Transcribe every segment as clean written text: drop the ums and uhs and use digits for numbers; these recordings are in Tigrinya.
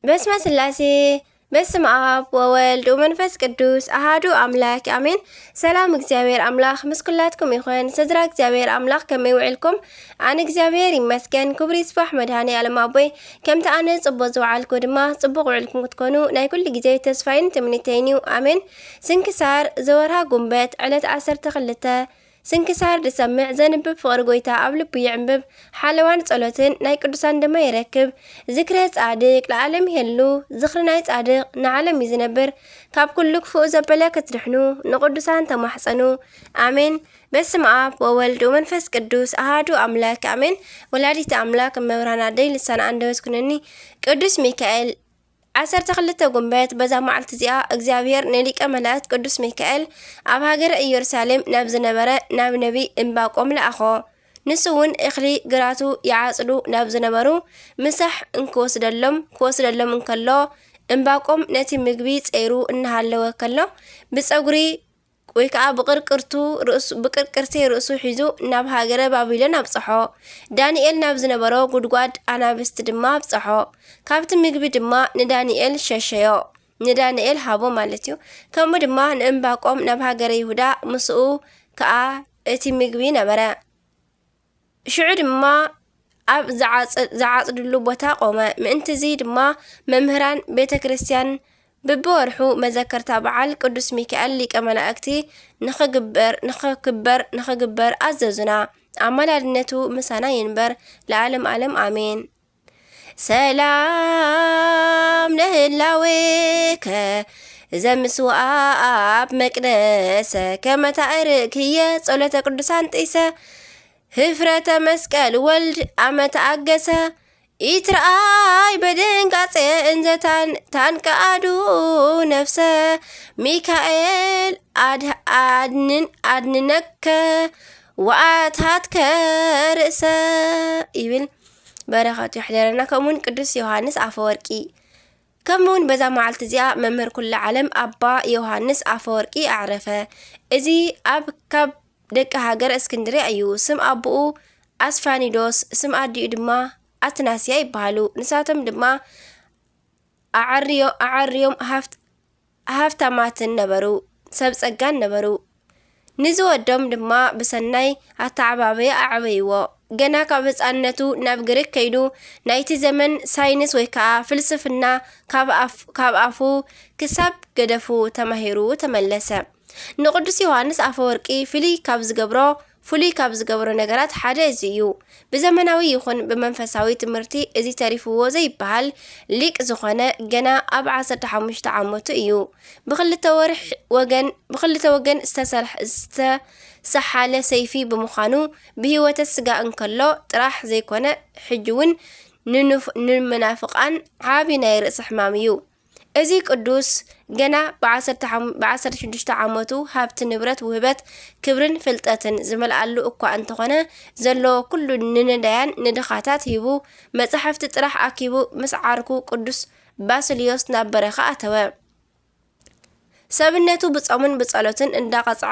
በስመ ስላሴ በስመ አብ ወወልድ ወመንፈስ ቅዱስ አሃዱ አምላክ አሜን። ሰላም እግዚአብሔር አምላክ ምስኩላትኩም ይኹን። ስድራ እግዚአብሔር አምላክ ከመይ ውዕልኩም? አነ እግዚአብሔር ይመስገን። ክብሪ ይስፋሕ መድኃኔ ዓለም አቦይ ከምቲ ኣነ ጽቡቕ ዝወዓልኩ ድማ ጽቡቕ ውዕልኩም ክትኮኑ ናይ ኩሉ ግዜ ተስፋይን ትምኒተይን እዩ አሜን። ስንክሳር ዘወርሃ ጉንበት ዕለት 12 ስንክሳር ድሰምዕ ዘንብብ ፍቅሪ ጎይታ ኣብ ልቡ ይዕንብብ ሓለዋን ጸሎትን ናይ ቅዱሳን ድማ ይረክብ ዝክረ ጻድቅ ለዓለም ይህሉ ዝኽሪ ናይ ጻድቅ ንዓለም ይዝነብር ካብ ኩሉ ክፉእ ዘበለ ክትድሕኑ ንቅዱሳን ተማሕፀኑ አሜን። በስመ አብ ወወልድ ወመንፈስ ቅዱስ አሃዱ አምላክ አሜን። ወላዲተ አምላክ እመብርሃን አደይ ልሳነ አንደበት ኩነኒ ቅዱስ ሚካኤል 12 ጉንበት በዛ መዓልቲ እዚኣ እግዚአብሔር ንሊቀ መላእክት ቅዱስ ሚካኤል ኣብ ሃገረ ኢየሩሳሌም ናብ ዝነበረ ናብ ነቢ ዕንባቆም ለኣኾ። ንሱ እውን እኽሊ ግራቱ ይዓጽዱ ናብ ዝነበሩ ምሳሕ ክወስደሎም እንከሎ ዕንባቆም ነቲ ምግቢ ጸይሩ እናሃለወ ከሎ ብፀጉሪ ወይ ከዓ ብቅርቅርቲ ርእሱ ሒዙ ናብ ሃገረ ባቢሎን ኣብጽሖ። ዳንኤል ናብ ዝነበሮ ጉድጓድ ኣናብስቲ ድማ ኣብጽሖ። ካብቲ ምግቢ ድማ ንዳንኤል ሸሸዮ ንዳንኤል ሃቦ ማለት እዩ። ከምኡ ድማ ንዕንባቆም ናብ ሃገረ ይሁዳ ምስኡ ከዓ እቲ ምግቢ ነበረ። ሽዑ ድማ ኣብ ዝዓጽድሉ ቦታ ቆመ። ምእንትዚ ድማ መምህራን ቤተ ክርስቲያን በብወርሑ መዘከርታ በዓል ቅዱስ ሚካኤል ሊቀ መላእክቲ ንኽግበር ኣዘዙና። ኣመላልነቱ ምሳና ይንበር ለዓለም ዓለም አሜን። ሰላም ለህላዌከ ዘምስዋዓ ኣብ መቅደሰ ከመታእርክየ ጸሎተ ቅዱሳን ጢሰ ህፍረተ መስቀል ወልድ ኣመተኣገሰ ይትረአይ በድንጋጼ እንዘታን ታንቀአዱ ነፍሰ ሚካኤል አድንነከ ወአታትከ ርእሰ ይብል በረኸቱ ይሕደረና። ከምውን ቅዱስ ዮሐንስ አፈወርቂ ከምውን በዛ መዓልቲ እዚኣ መምህር ኩሉ ዓለም ኣባ ዮሐንስ አፈወርቂ ኣዕረፈ። እዚ ኣብ ካብ ደቂ ሃገር እስክንድርያ እዩ። ስም ኣቦኡ ኣስፋኒዶስ ስም ኣዲኡ ድማ አትናስያ ይባሃሉ። ንሳቶም ድማ ኣዓርዮም ሃፍታማትን ነበሩ፣ ሰብ ጸጋን ነበሩ። ንዝወዶም ድማ ብሰናይ ኣተዓባበየ ኣዕበይዎ። ገና ካብ ህፃንነቱ ናብ ግሪክ ከይዱ ናይቲ ዘመን ሳይንስ ወይ ከዓ ፍልስፍና ካብ አፉ ክሳብ ገደፉ ተማሂሩ ተመለሰ። ንቅዱስ ዮሐንስ አፈወርቂ ፍሉይ ካብ ዝገብሮ ነገራት ሓደ እዚ እዩ። ብዘመናዊ ይኹን ብመንፈሳዊ ትምህርቲ እዚ ተሪፍዎ ዘይበሃል ሊቅ ዝኾነ ገና ኣብ 15 ዓመቱ እዩ። ብክልተ ወገን ዝተሰሓለ ሰይፊ ብምዃኑ ብህይወተ ስጋ እንከሎ ጥራሕ ዘይኮነ ሕጂ እውን ንመናፍቃን ዓቢ ናይ ርእሲ ሕማም እዩ። እዚ ቅዱስ ገና ብ16 ዓመቱ ሃብቲ ንብረት ውህበት ክብርን ፍልጠትን ዝመልኣሉ እኳ እንተኾነ ዘለዎ ኩሉ ንነዳያን ንድኻታት ሂቡ መጻሕፍቲ ጥራሕ ኣኪቡ ምስ ዓርኩ ቅዱስ ባስልዮስ ናብ በረኻ ኣተወ። ሰብነቱ ብጾምን ብጸሎትን እንዳቐጽዐ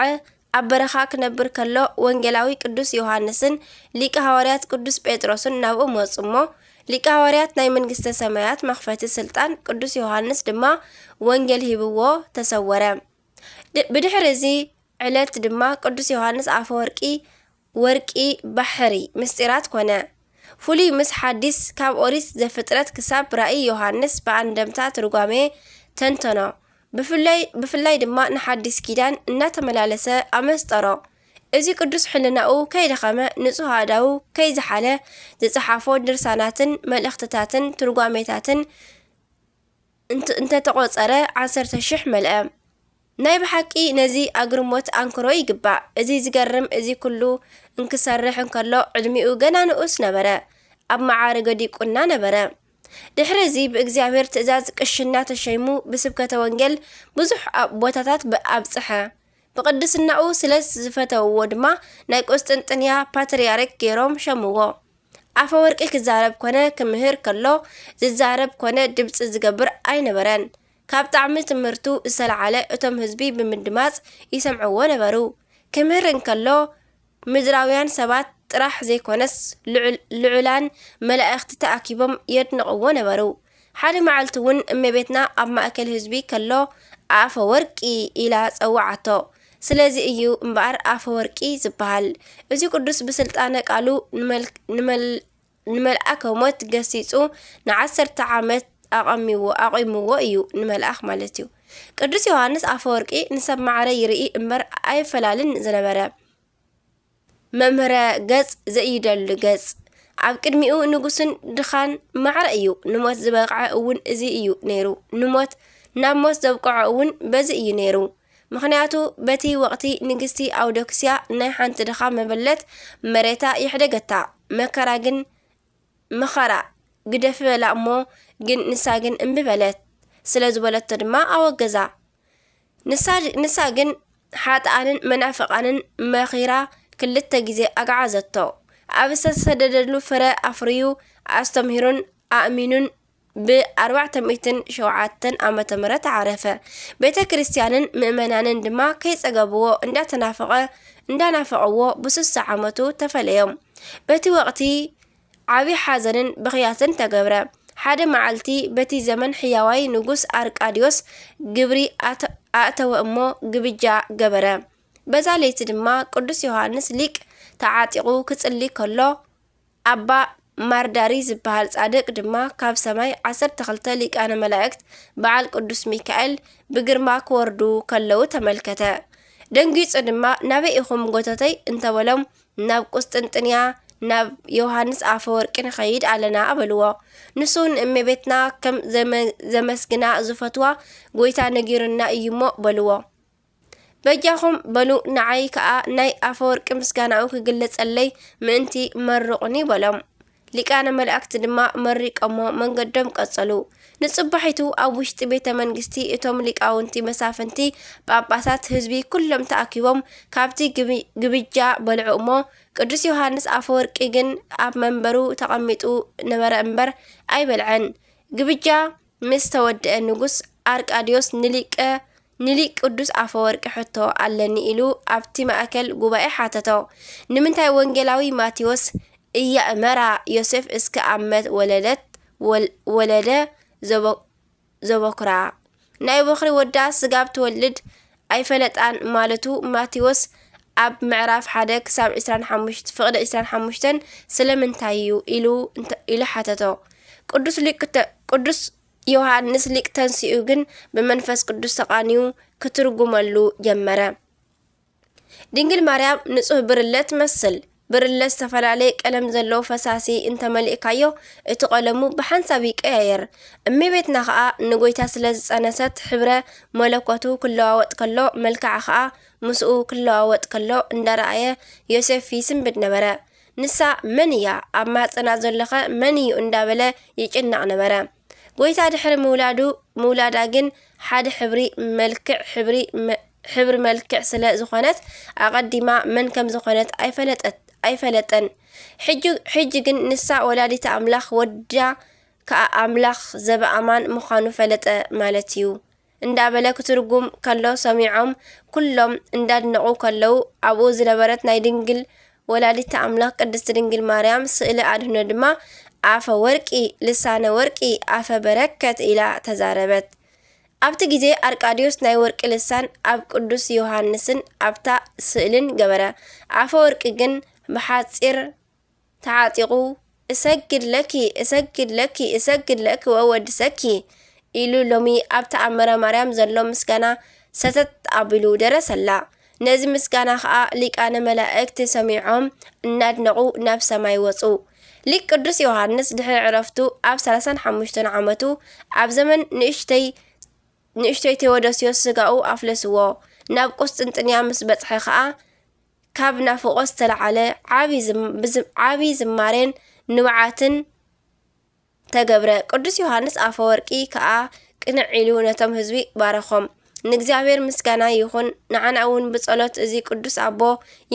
ኣብ በረኻ ክነብር ከሎ ወንጌላዊ ቅዱስ ዮሐንስን ሊቀ ሃዋርያት ቅዱስ ጴጥሮስን ናብኡ መጹ እሞ ሊቀ ሃዋርያት ናይ መንግስተ ሰማያት መኽፈቲ ስልጣን ቅዱስ ዮሐንስ ድማ ወንጌል ሂብዎ ተሰወረ። ብድሕሪ እዚ ዕለት ድማ ቅዱስ ዮሐንስ አፈወርቂ ወርቂ ባሕሪ ምስጢራት ኮነ። ፍሉይ ምስ ሓዲስ ካብ ኦሪት ዘፍጥረት ክሳብ ራእይ ዮሐንስ ብኣንደምታ ትርጓሜ ተንተኖ። ብፍላይ ድማ ንሓዲስ ኪዳን እናተመላለሰ ኣመስጠሮ። እዚ ቅዱስ ሕልናኡ ከይደኸመ ንጹህ ኣእዳው ከይዝሓለ ዝጸሓፎ ድርሳናትን መልእኽትታትን ትርጓሜታትን እንተተቖጸረ 10,000 መልአ። ናይ ብሓቂ ነዚ ኣግርሞት ኣንክሮ ይግባእ። እዚ ዝገርም እዚ ኩሉ እንክሰርሕ እንከሎ ዕድሚኡ ገና ንኡስ ነበረ። ኣብ መዓርገ ዲቁና ነበረ። ድሕሪ እዚ ብእግዚአብሔር ትእዛዝ ቅሽና ተሸይሙ ብስብከተ ወንጌል ብዙሕ ቦታታት ኣብጽሐ። ብቅድስናኡ ስለስ ዝፈተውዎ ድማ ናይ ቆስጥንጥንያ ፓትርያርክ ገይሮም ሸምዎ። አፈወርቂ ክዛረብ ኮነ ክምህር ከሎ ዝዛረብ ኮነ ድምፂ ዝገብር ኣይነበረን። ካብ ጣዕሚ ትምህርቱ ዝተለዓለ እቶም ህዝቢ ብምድማፅ ይሰምዕዎ ነበሩ። ክምህር እንከሎ ምድራውያን ሰባት ጥራሕ ዘይኮነስ ልዑላን መላእኽቲ ተኣኪቦም የድንቕዎ ነበሩ። ሓደ መዓልቲ እውን እመቤትና ኣብ ማእከል ህዝቢ ከሎ ኣፈ ወርቂ ኢላ ፀዋዓቶ። ስለዚ እዩ እምበኣር ኣፈ ወርቂ ዝበሃል። እዚ ቅዱስ ብስልጣነ ቃሉ ንመልአከ ሞት ገሲጹ ን10 ዓመት ኣቆይምዎ እዩ ንመልአኽ ማለት እዩ። ቅዱስ ዮሃንስ ኣፈወርቂ ንሰብ ማዕረ ይርኢ እምበር ኣይፈላልን ዝነበረ መምህረ ገጽ ዘኢደሉ ገጽ ኣብ ቅድሚኡ ንጉስን ድኻን ማዕረ እዩ። ንሞት ዝበቕዐ እውን እዚ እዩ ነይሩ። ናብ ሞት ዘብቅዖ እውን በዚ እዩ ነይሩ። ምክንያቱ በቲ ወቅቲ ንግስቲ ኣውዶክስያ ናይ ሓንቲ ድኻ መበለት መሬታ ይሕደገታ። መኸራ ግደፍ በላ እሞ ግን ንሳ ግን እምቢ በለት። ስለ ዝበለቶ ድማ ኣወገዛ። ንሳ ግን ሓጥኣንን መናፍቃንን መኺራ ክልተ ግዜ ኣጋዓዘቶ። ኣብ ዝተሰደደሉ ፍረ ኣፍርዩ ኣስተምሂሩን ኣእሚኑን ብ407 ዓመተ ምህረት ዓረፈ። ቤተ ክርስቲያንን ምእመናንን ድማ ከይጸገብዎ እንዳናፈቀዎ ብ60 ዓመቱ ተፈለዮም። በቲ ወቅቲ ዓብይ ሓዘንን ብኽያትን ተገብረ። ሓደ መዓልቲ በቲ ዘመን ሕያዋይ ንጉስ ኣርቃዲዮስ ግብሪ ኣእተወ እሞ ግብጃ ገበረ። በዛ ለይቲ ድማ ቅዱስ ዮሃንስ ሊቅ ተዓጢቁ ክጽሊ ከሎ ኣባ ማርዳሪ ዝበሃል ጻድቅ ድማ ካብ ሰማይ 12 ሊቃነ መላእክት በዓል ቅዱስ ሚካኤል ብግርማ ክወርዱ ከለው ተመልከተ። ደንጊጹ ድማ ናበይ ኢኹም ጎተተይ እንተበሎም ናብ ቁስጥንጥንያ ናብ ዮሃንስ ኣፈወርቂ ንኸይድ ኣለና ኣበልዎ። ንሱን እመቤትና ከም ዘመስግና ዝፈትዋ ጎይታ ነጊሩና እዩሞ በልዎ። በጃኹም በሉ ንዓይ ከዓ ናይ ኣፈወርቂ ምስጋናኡ ክግለጸለይ ምእንቲ መርቑኒ በሎም። ሊቃነ መላእክት ድማ መሪቆሞ መንገዶም ቀጸሉ። ንጽባሒቱ ኣብ ውሽጢ ቤተ መንግስቲ እቶም ሊቃውንቲ መሳፍንቲ ጳጳሳት ህዝቢ ኩሎም ተኣኪቦም ካብቲ ግብጃ በልዑ እሞ ቅዱስ ዮሃንስ ኣፈወርቂ ግን ኣብ መንበሩ ተቐሚጡ ነበረ እምበር ኣይበልዐን። ግብጃ ምስ ተወድአ ንጉስ ኣርቃዲዮስ ንሊቅ ቅዱስ ኣፈወርቂ ሕቶ ኣለኒ ኢሉ ኣብቲ ማእከል ጉባኤ ሓተቶ። ንምንታይ ወንጌላዊ ማቴዎስ እያእመራ ዮሴፍ እስከ ዓመት ወለደ ዘበኩራ ናይ በኽሪ ወዳ ስጋብ ትወልድ ኣይፈለጣን ማለቱ ማቴዎስ ኣብ ምዕራፍ 1 ክሳብ 25 ፍቕዲ 25 ስለምንታይ እዩ ኢሉ ሓተቶ። ቅዱስ ዮሃንስ ሊቅ ተንሲኡ ግን ብመንፈስ ቅዱስ ተቃኒዩ ክትርጉመሉ ጀመረ። ድንግል ማርያም ንጹህ ብርለ ትመስል። ብርለ ዝተፈላለየ ቀለም ዘለዎ ፈሳሲ እንተመሊእካዮ እቲ ቀለሙ ብሓንሳብ ይቀያየር። እመቤትና ከዓ ንጎይታ ስለ ዝጸነሰት ሕብረ መለኮቱ ክለዋወጥ ከሎ መልክዓ ከዓ ምስኡ ክለዋወጥ ከሎ እንዳረኣየ ዮሴፍ ይስንብድ ነበረ። ንሳ መን እያ ኣብ ማፀና ዘለኸ መን እዩ እንዳበለ ይጭናቕ ነበረ። ጎይታ ድሕሪ ምውላዳ ግን ሓደ ሕብሪ መልክዕ ስለ ዝኾነት ኣቐዲማ መን ከም ዝኾነት ኣይፈለጠን። ሕጂ ግን ንሳ ወላዲተ ኣምላኽ ወዳ ከዓ ኣምላኽ ዘበኣማን ምዃኑ ፈለጠ ማለት እዩ እንዳበለ ክትርጉም ከሎ ሰሚዖም ኩሎም እንዳድነቑ ከለው ኣብኡ ዝነበረት ናይ ድንግል ወላዲተ ኣምላኽ ቅድስቲ ድንግል ማርያም ስእሊ ኣድህኖ ድማ ኣፈ ወርቂ ልሳነ ወርቂ ኣፈ በረከት ኢላ ተዛረበት። ኣብቲ ግዜ ኣርቃዲዮስ ናይ ወርቂ ልሳን ኣብ ቅዱስ ዮሃንስን ኣብታ ስእልን ገበረ። ኣፈ ወርቂ ግን ብሓፂር ተዓጢቁ እሰግድ ለኪ ወወድሰኪ ኢሉ ሎሚ ኣብ ተኣምረ ማርያም ዘሎ ምስጋና ሰተት ኣቢሉ ደረሰላ። ነዚ ምስጋና ከዓ ሊቃነ መላእክቲ ሰሚዖም እናድነቑ ናብ ሰማይ ወፁ። ሊቅ ቅዱስ ዮሃንስ ድሕሪ ዕረፍቱ ኣብ 35 ዓመቱ ኣብ ዘመን ንእሽተይ ቴዎዶስዮስ ስጋኡ ኣፍለስዎ። ናብ ቁስጥንጥንያ ምስ በጽሐ ከዓ ካብ ናፍቆ ዝተለዓለ ዓብይ ዝማሬን ንብዓትን ተገብረ። ቅዱስ ዮሃንስ ኣፈወርቂ ከዓ ቅንዕ ኢሉ ነቶም ህዝቢ ባረኾም። ንእግዚአብሔር ምስጋና ይኹን። ንዓና እውን ብጸሎት እዚ ቅዱስ ኣቦ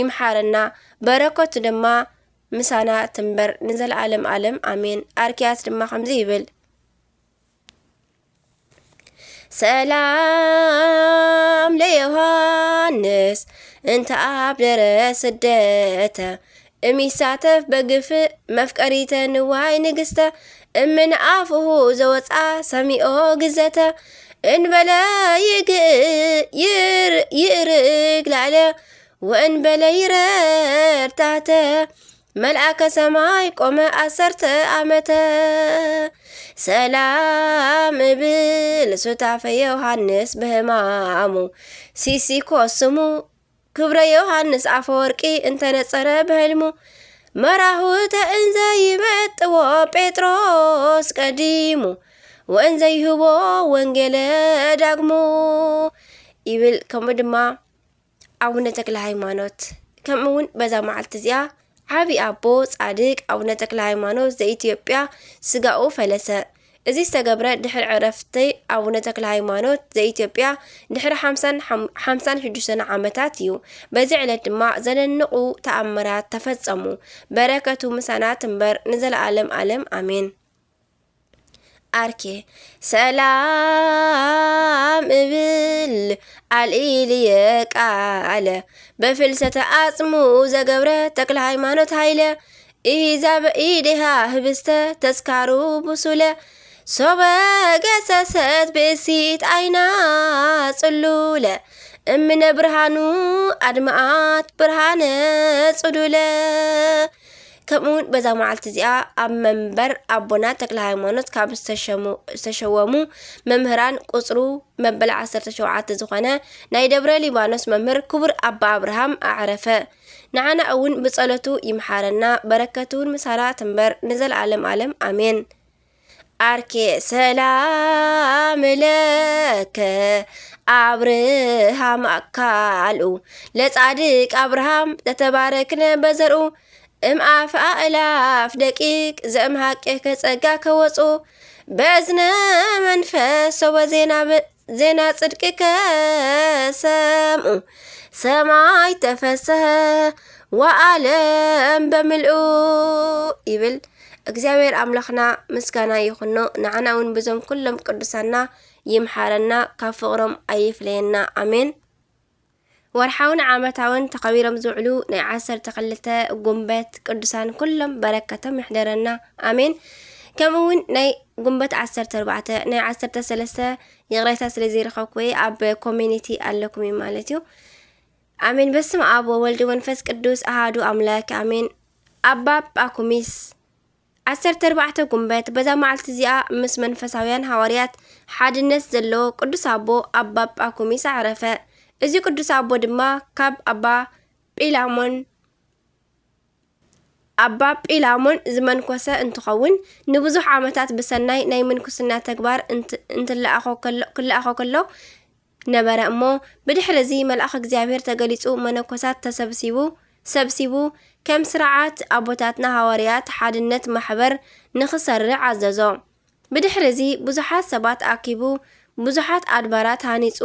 ይምሓረና። በረከቱ ድማ ምሳና ትንበር ንዘለዓለም ዓለም ኣሜን። ኣርኪያስ ድማ ከምዚ ይብል ሰላም ለዮሃንስ እንተ ኣብደረ ስደተ እሚሳተፍ በግፍእ መፍቀሪተ ንዋይ ንግስተ እምን ኣፍሁ ዘወፃ ሰሚኦ ግዘተ እንበለ ይርግ ላዕለ ወእንበለ ይረርታተ መልአከ ሰማይ ቆመ 10 ዓመተ ሰላም እብል ሱታፈ ዮሃንስ በህማሙ ሲሲኮ ስሙ ክብረ ዮሃንስ አፈወርቂ እንተነጸረ በህልሙ መራሁተ እንዘ ይመጥዎ ጴጥሮስ ቀዲሙ ወእንዘ ይህቦ ወንጌለ ዳግሙ ይብል። ከምኡ ድማ አቡነ ተክለ ሃይማኖት ከምኡውን በዛ መዓልቲ እዚኣ ዓብይ አቦ ጻድቅ አቡነ ተክለ ሃይማኖት ዘኢትዮጵያ ስጋኡ ፈለሰ። እዚ ዝተገብረ ድሕሪ ዕረፍቲ አቡነ ተክለ ሃይማኖት ዘኢትዮጵያ ድሕሪ 56 ዓመታት እዩ። በዚ ዕለት ድማ ዘደንቁ ተአምራት ተፈጸሙ። በረከቱ ምሳናት እምበር ንዘለዓለም ዓለም አሜን። አርኬ ሰላም እብል አልኢልየ ቃለ በፍልሰተ አጽሙ ዘገብረ ተክለ ሃይማኖት ሃይለ ኢዛ በኢዴሃ ህብስተ ተስካሩ ብሱለ ሶበ ገሰሰት ብእሲት አይና ጽሉለ እምነ ብርሃኑ አድማአት ብርሃነ ጽዱለ። ከምኡውን በዛ መዓልቲ እዚኣ ኣብ መንበር ኣቦና ተክለ ሃይማኖት ካብ ዝተሸወሙ መምህራን ቁፅሩ መበል 17 ዝኾነ ናይ ደብረ ሊባኖስ መምህር ክቡር ኣባ አብርሃም ኣዕረፈ። ንዓና እውን ብጸሎቱ ይምሓረና በረከቱን ምሳና ትንበር ንዘለዓለም ዓለም አሜን። አርኬ ሰላም ለከ አብርሃም አካልኡ ለጻድቅ አብርሃም ተተባረክነ በዘርኡ እምአፍ አእላፍ ደቂቅ ዘእምሃቄ ከጸጋ ከወፁ በእዝነ መንፈስ ሰወ ዜና ጽድቅ ከሰምኡ ሰማይ ተፈሰኸ ወዓለም በምልኡ ይብል። እግዚአብሔር አምላኽና ምስጋና ይኹኖ። ንዓና እውን ብዞም ኩሎም ቅዱሳና ይምሓረና ካብ ፍቕሮም ኣይፍለየና አሜን። ወርሓውን ዓመታውን ተኸቢሮም ዝውዕሉ ናይ 12 ጉንበት ቅዱሳን ኩሎም በረከቶም ይሕደረና አሜን። ከምኡውን ናይ ጉንበት 14 ናይ 13 ይቕረታ ስለዘይረኸብኩ ኣብ ኮሚኒቲ ኣለኩም እዩ ማለት እዩ። አሜን። በስመ አብ ወወልድ ወመንፈስ ቅዱስ አሃዱ አምላክ አሜን። አባ ጳኩሚስ 14 ጉንበት በዛ መዓልቲ እዚኣ ምስ መንፈሳውያን ሐዋርያት ሓድነት ዘለዎ ቅዱስ አቦ አባ ጳኩሚስ አዕረፈ። እዚ ቅዱስ አቦ ድማ ካብ አባ ጲላሞን ዝመንኮሰ እንትኸውን ንብዙሕ ዓመታት ብሰናይ ናይ ምንኩስና ተግባር ክለኣኾ ከሎ ነበረ እሞ ብድሕሪ እዚ መልአኽ እግዚአብሔር ተገሊጹ መነኮሳት ሰብሲቡ ከም ስርዓት አቦታትና ሐዋርያት ሓድነት ማሕበር ንኽሰርዕ አዘዞ። ብድሕሪ እዚ ብዙሓት ሰባት ኣኪቡ ብዙሓት ኣድባራት ሃኒጹ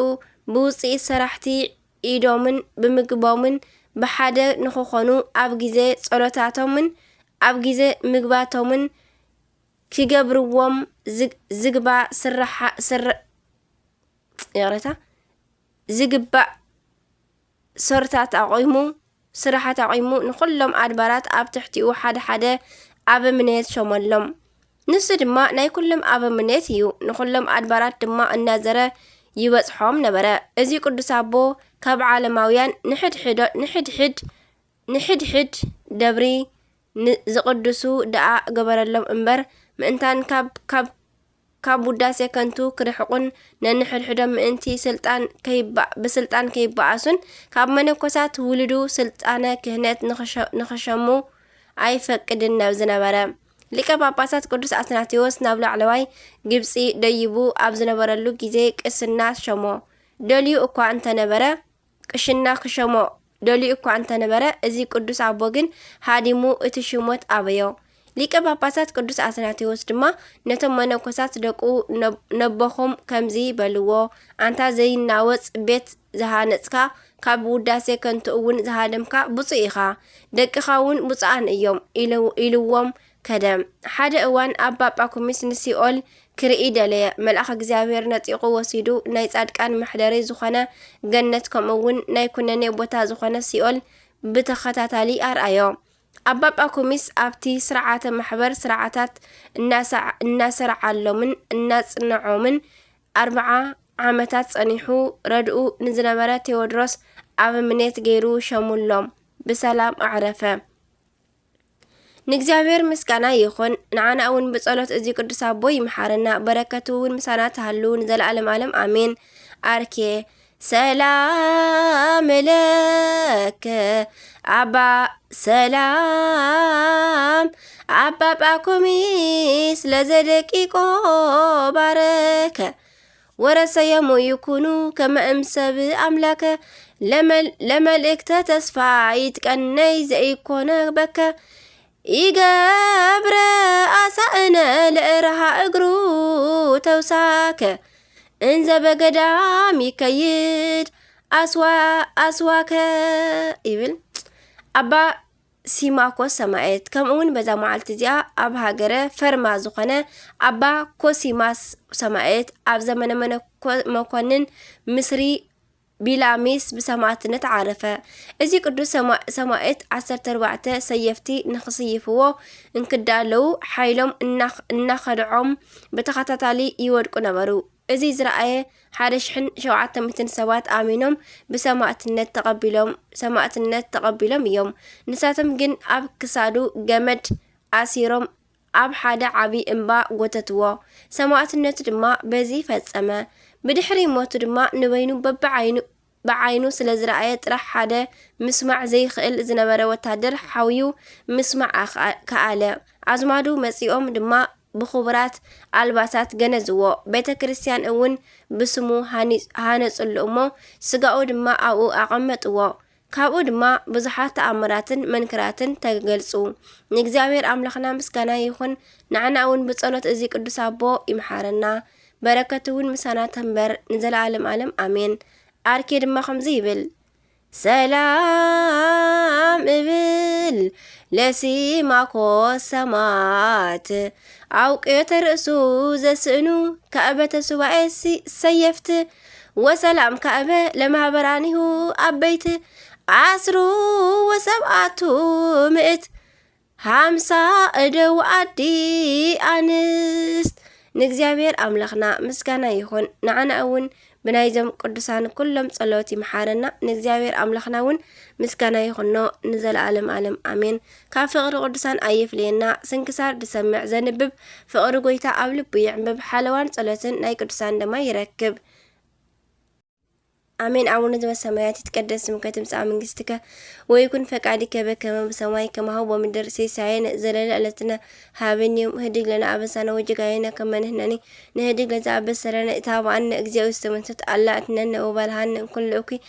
ብውፅኢት ሰራሕቲ ኢዶምን ብምግቦምን ብሓደ ንኽኾኑ ኣብ ግዜ ጸሎታቶምን ኣብ ግዜ ምግባቶምን ክገብርዎም ዝግባእ ሰርታት ስራሓት አቂሙ ንኹሎም ኣድባራት ኣብ ትሕቲኡ ሓደ ኣበምኔት ሾመሎም። ንሱ ድማ ናይ ኩሎም ኣበምኔት እዩ። ንኹሎም ኣድባራት ድማ እናዘረ ይበጽሖም ነበረ። እዚ ቅዱስ አቦ ካብ ዓለማውያን ንሕድሕድ ደብሪ ዝቅድሱ ደኣ ገበረሎም እምበር ምእንታን ካብ ውዳሴ ከንቱ ክርሕቁን ነንሕድሕዶም ምእንቲ ብስልጣን ከይበኣሱን ካብ መነኮሳት ውልዱ ስልጣነ ክህነት ንኸሸሙ ኣይፈቅድን ናብ ዝነበረ ሊቀ ጳጳሳት ቅዱስ አትናቴዎስ ናብ ላዕለዋይ ግብፂ ደይቡ ኣብ ዝነበረሉ ግዜ ቅስና ሸሞ ደልዩ እኳ እንተነበረ ቅሽና ክሸሞ ደልዩ እኳ እንተነበረ እዚ ቅዱስ አቦ ግን ሃዲሙ እቲ ሽሞት ኣበዮ። ሊቀ ጳጳሳት ቅዱስ አትናቴዎስ ድማ ነቶም መነኮሳት ደቁ ነቦኹም ከምዚ በልዎ አንታ ዘይናወፅ ቤት ዝሃነጽካ ካብ ውዳሴ ከንቱ እውን ዝሃደምካ ብፁዕ ኢኻ ደቅኻ እውን ብፁዓን እዮም ኢልዎም ከደም። ሓደ እዋን አባ ጳኩሚስ ንሲኦል ክርኢ ደለየ። መልአኽ እግዚአብሔር ነጢቑ ወሲዱ ናይ ጻድቃን መሕደሪ ዝኾነ ገነት ከምኡውን ናይ ኩነኔ ቦታ ዝኾነ ሲኦል ብተኸታታሊ ኣርአዮ። ኣባ ጳኩሚስ ኣብቲ ስርዓተ ማሕበር ስርዓታት እናሰርዓሎምን እናጽንዖምን 40 ዓመታት ጸኒሑ ረድኡ ንዝነበረ ቴዎድሮስ ኣበምኔት ገይሩ ሸሙሎም ብሰላም ኣዕረፈ። ንእግዚአብሔር ምስጋና ይኹን። ንዓና እውን ብጸሎት እዚ ቅዱስ ኣቦ ይምሓረና፣ በረከቱ እውን ምሳና ተሃሉ ንዘለዓለም ዓለም አሜን። አርኬ ሰላም ለከ አባ ሰላም አባ ጳኩሚስ ለዘደቂቆ ባረከ ወረሰየሙ ይኩኑ ከመ እምሰብ አምላከ ለመልእክተ ተስፋ ይትቀነይ ዘኢኮነ በከ ይገብረ አሳእነ ለእርሃ እግሩ ተውሳከ እንዘ በገዳም ይከይድ አስዋከ ይብል አባ ሲማኮስ ሰማዕት። ከምኡውን በዛ መዓልቲ እዚኣ ኣብ ሃገረ ፈርማ ዝኾነ ኣባ ኮሲማስ ሰማዕት ኣብ ዘመነ መኮንን ምስሪ ቢላሚስ ብሰማዕትነት ዓረፈ። እዚ ቅዱስ ሰማዕት 14 ሰየፍቲ ንኽስይፍዎ እንክዳለው ሓይሎም እናኸድዖም ብተኸታታሊ ይወድቁ ነበሩ። እዚ ዝረኣየ 1700 ሰባት ኣሚኖም ብሰማዕትነት ተቐቢሎም እዮም። ንሳቶም ግን ኣብ ክሳዱ ገመድ ኣሲሮም ኣብ ሓደ ዓብይ እምባ ጎተትዎ። ሰማዕትነቱ ድማ በዚ ፈጸመ። ብድሕሪ ሞቱ ድማ ንበይኑ በዓይኑ ስለ ዝረኣየ ጥራሕ ሓደ ምስማዕ ዘይኽእል ዝነበረ ወታደር ሓዊዩ ምስማዕ ከኣለ። ኣዝማዱ መጺኦም ድማ ብኽቡራት ኣልባሳት ገነዝዎ። ቤተ ክርስቲያን እውን ብስሙ ሃነጽሉ እሞ ስጋኡ ድማ ኣብኡ ኣቐመጥዎ። ካብኡ ድማ ብዙሓት ተኣምራትን መንክራትን ተገልጹ። ንእግዚአብሔር ኣምላኽና ምስጋና ይኹን። ንዓና እውን ብጸሎት እዚ ቅዱስ ኣቦ ይምሓረና፣ በረከቱ እውን ምሳና ተንበር ንዘለዓለም ዓለም አሜን። አርኬ ድማ ከምዚ ይብል ሰላም እብል ለሲማኮስ ሰማዕት አውቅዮተ ርእሱ ዘስእኑ ከአበተ ሱባኤ ሰየፍት ወሰላም ከአበ ለማህበራኒሁ አበይት 17 ምእት 50 እደው አዲ አንስት። ንእግዚአብሔር ኣምላኽና ምስጋና ይኹን። ንዓና እውን ብናይዞም ቅዱሳን ኩሎም ጸሎት ይምሓረና። ንእግዚአብሔር ኣምላኽና እውን ምስጋና ይኹኖ ንዘለዓለም ዓለም አሜን። ካብ ፍቕሪ ቅዱሳን ኣይፍልየና። ስንክሳር ድሰምዕ ዘንብብ ፍቕሪ ጎይታ ኣብ ልቡ ይዕንብብ። ሓለዋን ጸሎትን ናይ ቅዱሳን ድማ ይረክብ አሜን። አቡነ ዘበሰማያት ይትቀደስ ስምከ ትምጻእ መንግስትከ ወይኩን ፈቃድከ በከመ በሰማይ ከማሁ በምድር ሲሳየነ ዘለለ ዕለትነ ሀበነ ዮም ህድግ ለነ አበሳነ ወጌጋየነ ከመ ንሕነኒ ንህድግ ለዘአበሰረነ ኢታብአነ እግዚኦ ውስተ መንሱት አላ እትነነ ወባልሃነ እኩል እኩይ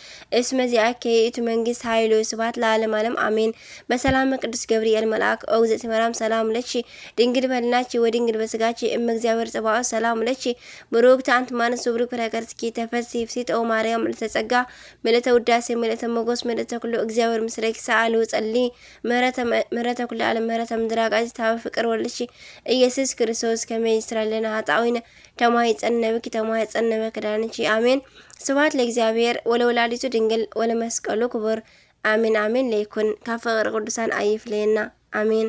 እስመ ዚአከ ይእቱ መንግስት ኃይሉ ስብሐት ለዓለመ ዓለም አሜን። በሰላም ቅዱስ ገብርኤል መልአክ ኦ እግዝእትየ ማርያም ሰላም ለኪ ድንግል በልናቺ ወድንግል በስጋቺ እመ እግዚአብሔር ጸባኦት ሰላም ለኪ ብሩክት አንቲ እማንስት ወብሩክ ፍሬ ከርሥኪ ተፈሥሒ ፍሥሕት ኦ ማርያም ተጸጋ ምልዕተ ውዳሴ ምልዕተ ሞገስ ምልዕተ ኩሉ እግዚአብሔር ምስሌኪ ሰአሊ ወጸሊ ምህረተ ኩሉ ዓለም ምህረተ ምድራቃዚ ታበ ፍቅር ወልድኪ ኢየሱስ ክርስቶስ ከመይ ይስራለና ኃጣዊነ ተማይጸነበኪ ተማይጸነበ ክዳንቺ አሜን። ስብሐት ለእግዚአብሔር ወለወላዲቱ ድንግል ወለመስቀሉ ክቡር አሜን አሜን። ለይኩን ካብ ፍቅሪ ቅዱሳን ኣይፍለየና አሜን።